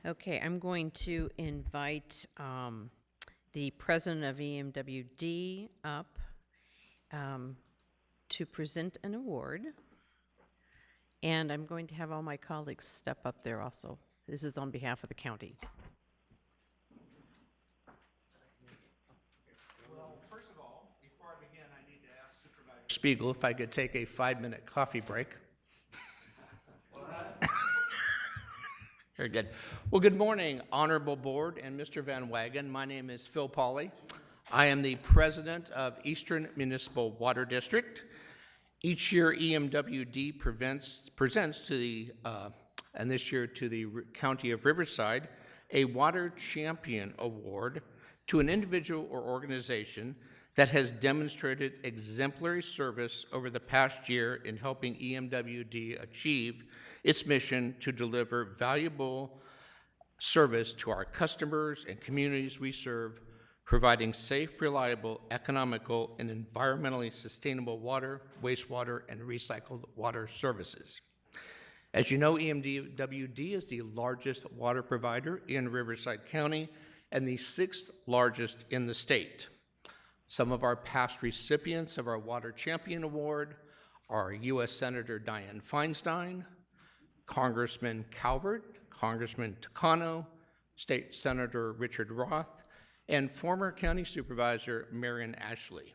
Okay, I'm going to invite the president of EMWD up to present an award. And I'm going to have all my colleagues step up there also. This is on behalf of the county. Well, first of all, before I begin, I need to ask Supervisor Spiegel if I could take a 5-minute coffee break. Very good. Well, good morning, Honorable Board and Mr. Van Wagen. My name is Phil Pauley. I am the president of Eastern Municipal Water District. Each year, EMWD presents to the, and this year to the County of Riverside, a Water Champion Award to an individual or organization that has demonstrated exemplary service over the past year in helping EMWD achieve its mission to deliver valuable service to our customers and communities we serve, providing safe, reliable, economical, and environmentally sustainable water, wastewater, and recycled water services. As you know, EMWD is the largest water provider in Riverside County and the 6th largest in the state. Some of our past recipients of our Water Champion Award are U.S. Senator Dianne Feinstein, Congressman Calvert, Congressman Takano, State Senator Richard Roth, and former County Supervisor Marion Ashley.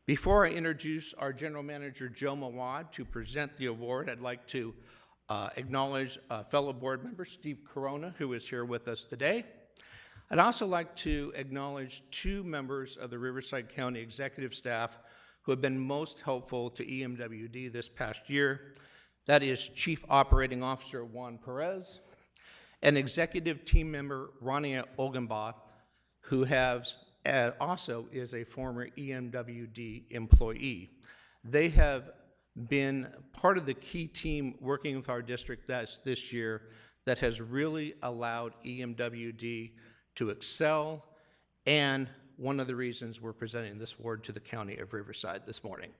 Before I introduce our General Manager Joe Mawad to present the award, I'd like to acknowledge fellow board member Steve Corona, who is here with us today. I'd also like to acknowledge 2 members of the Riverside County executive staff who have been most helpful to EMWD this past year. That is Chief Operating Officer Juan Perez and Executive Team Member Rania Ogenbaugh, who also is a former EMWD employee. They have been part of the key team working with our district this year that has really allowed EMWD to excel, and one of the reasons we're presenting this award to the County of Riverside this morning.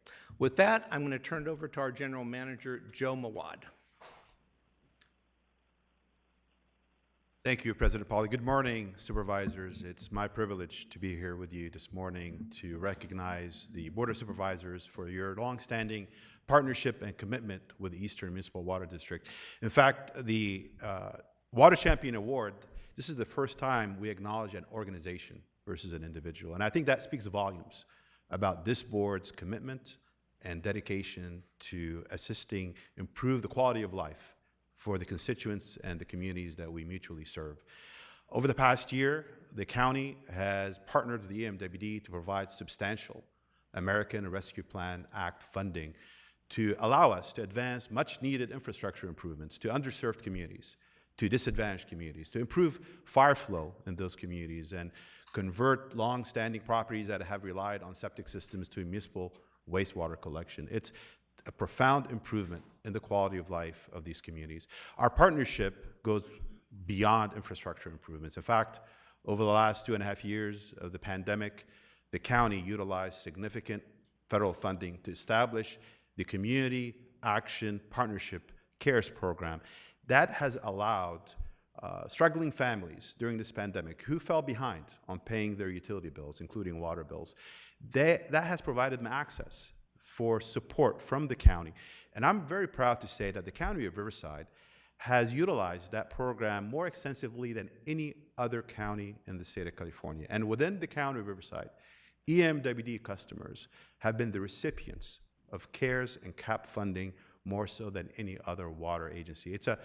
With that, I'm going to turn it over to our General Manager, Joe Mawad. Thank you, President Pauley. Good morning, Supervisors. It's my privilege to be here with you this morning to recognize the Board of Supervisors for your longstanding partnership and commitment with the Eastern Municipal Water District. In fact, the Water Champion Award, this is the first time we acknowledge an organization versus an individual. And I think that speaks volumes about this board's commitment and dedication to assisting improve the quality of life for the constituents and the communities that we mutually serve. Over the past year, the county has partnered with the EMWD to provide substantial American Rescue Plan Act funding to allow us to advance much needed infrastructure improvements to underserved communities, to disadvantaged communities, to improve fire flow in those communities and convert long-standing properties that have relied on septic systems to municipal wastewater collection. It's a profound improvement in the quality of life of these communities. Our partnership goes beyond infrastructure improvements. In fact, over the last 2.5 years of the pandemic, the county utilized significant federal funding to establish the Community Action Partnership CARES program. That has allowed struggling families during this pandemic who fell behind on paying their utility bills, including water bills. That has provided them access for support from the county. And I'm very proud to say that the County of Riverside has utilized that program more extensively than any other county in the state of California. And within the County of Riverside, EMWD customers have been the recipients of CARES and CAP funding more so than any other water agency. It's a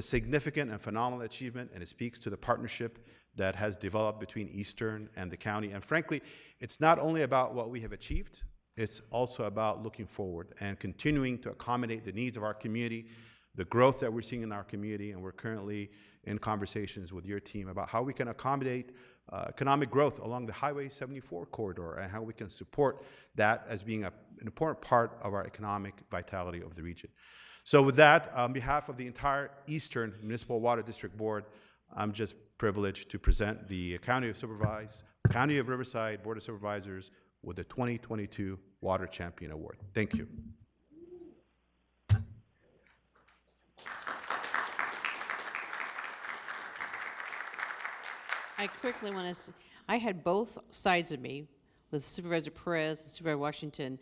significant and phenomenal achievement, and it speaks to the partnership that has developed between Eastern and the county. And frankly, it's not only about what we have achieved, it's also about looking forward and continuing to accommodate the needs of our community, the growth that we're seeing in our community, and we're currently in conversations with your team about how we can accommodate economic growth along the Highway 74 corridor and how we can support that as being an important part of our economic vitality of the region. So with that, on behalf of the entire Eastern Municipal Water District Board, I'm just privileged to present the County of Riverside Board of Supervisors with the 2022 Water Champion Award. Thank you. I quickly want to, I had both sides of me with Supervisor Perez and Supervisor Washington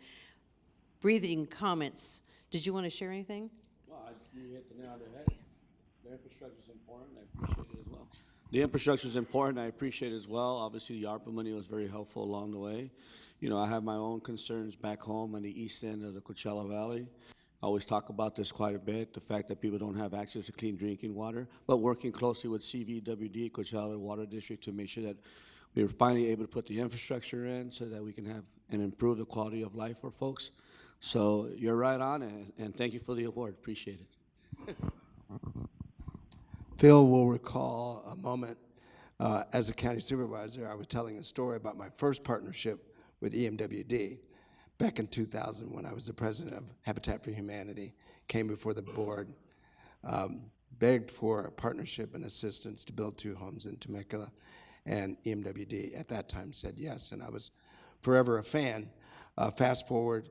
breathing comments. Did you want to share anything? Well, you hit the nail on the head. The infrastructure is important. I appreciate it as well. The infrastructure is important. I appreciate it as well. Obviously, the ARPA money was very helpful along the way. You know, I have my own concerns back home on the east end of the Coachella Valley. I always talk about this quite a bit, the fact that people don't have access to clean drinking water, but working closely with CVWD, Coachella Water District, to make sure that we were finally able to put the infrastructure in so that we can have and improve the quality of life for folks. So you're right on, and thank you for the award. Appreciate it. Phil will recall a moment as a county supervisor. I was telling a story about my first partnership with EMWD back in 2000 when I was the president of Habitat for Humanity, came before the board, begged for a partnership and assistance to build 2 homes in Temecula, and EMWD at that time said yes, and I was forever a fan. Fast forward,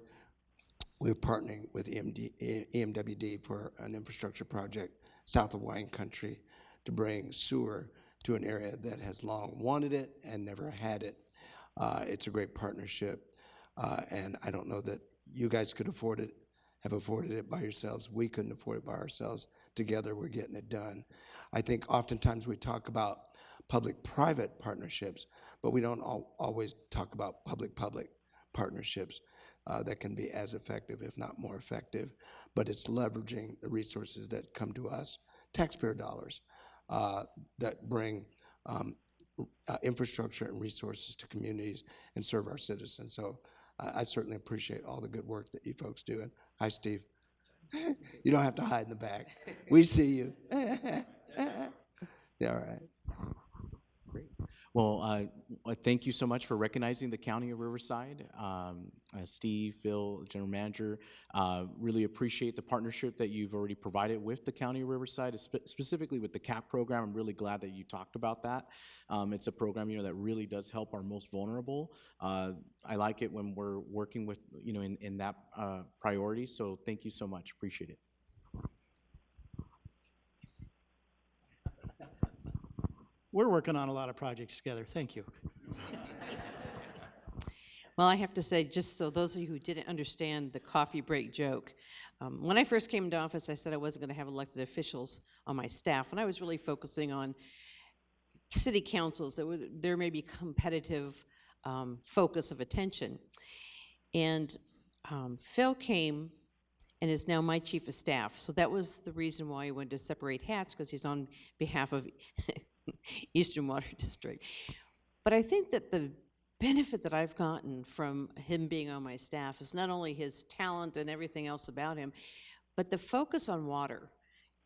we're partnering with EMWD for an infrastructure project south of wine country to bring sewer to an area that has long wanted it and never had it. It's a great partnership, and I don't know that you guys could afford it, have afforded it by yourselves. We couldn't afford it by ourselves. Together, we're getting it done. I think oftentimes we talk about public-private partnerships, but we don't always talk about public-public partnerships that can be as effective, if not more effective. But it's leveraging the resources that come to us, taxpayer dollars, that bring infrastructure and resources to communities and serve our citizens. So I certainly appreciate all the good work that you folks do. And hi, Steve. You don't have to hide in the back. We see you. Yeah, all right. Great. Well, thank you so much for recognizing the County of Riverside. Steve, Phil, General Manager, really appreciate the partnership that you've already provided with the County of Riverside, specifically with the CAP program. I'm really glad that you talked about that. It's a program, that really does help our most vulnerable. I like it when we're working with, in that priority. So thank you so much. Appreciate it. We're working on a lot of projects together. Thank you. Well, I have to say, just so those of you who didn't understand the coffee break joke, when I first came into office, I said I wasn't going to have elected officials on my staff, and I was really focusing on city councils that there may be competitive focus of attention. And Phil came and is now my chief of staff. So that was the reason why I wanted to separate hats, because he's on behalf of Eastern Water District. But I think that the benefit that I've gotten from him being on my staff is not only his talent and everything else about him, but the focus on water.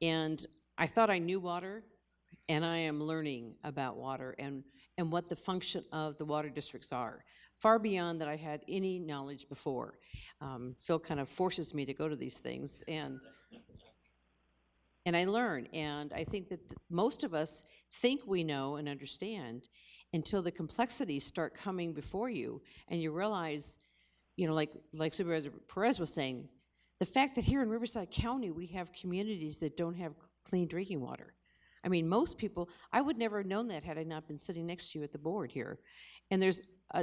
And I thought I knew water, and I am learning about water and what the function of the water districts are, far beyond that I had any knowledge before. Phil kind of forces me to go to these things, and I learn. And I think that most of us think we know and understand until the complexities start coming before you, and you realize, like Supervisor Perez was saying, the fact that here in Riverside County we have communities that don't have clean drinking water. I mean, most people, I would never have known that had I not been sitting next to you at the board here. And there's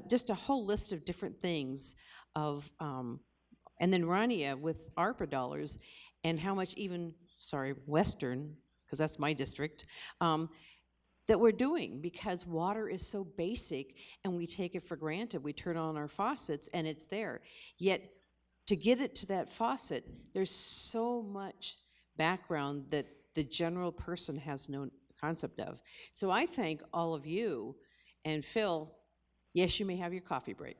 just a whole list of different things of, and then Rania with ARPA dollars, and how much even, Western, because that's my district, that we're doing, because water is so basic and we take it for granted. We turn on our faucets and it's there. Yet to get it to that faucet, there's so much background that the general person has no concept of. So I thank all of you. And Phil, yes, you may have your coffee break.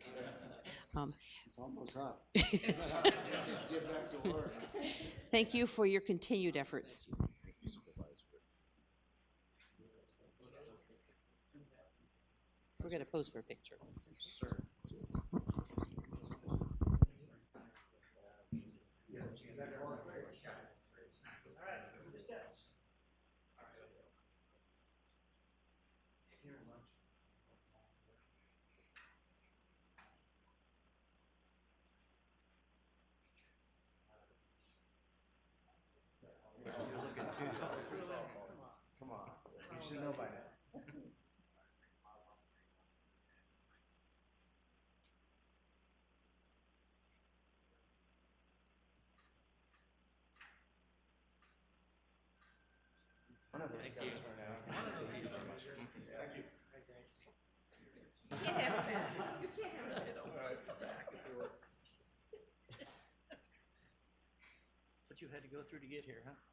It's almost up. Get back to work. Thank you for your continued efforts. We're going to pose for a picture. Sir. Come on, you should know by now. What you had to go through to get here, huh?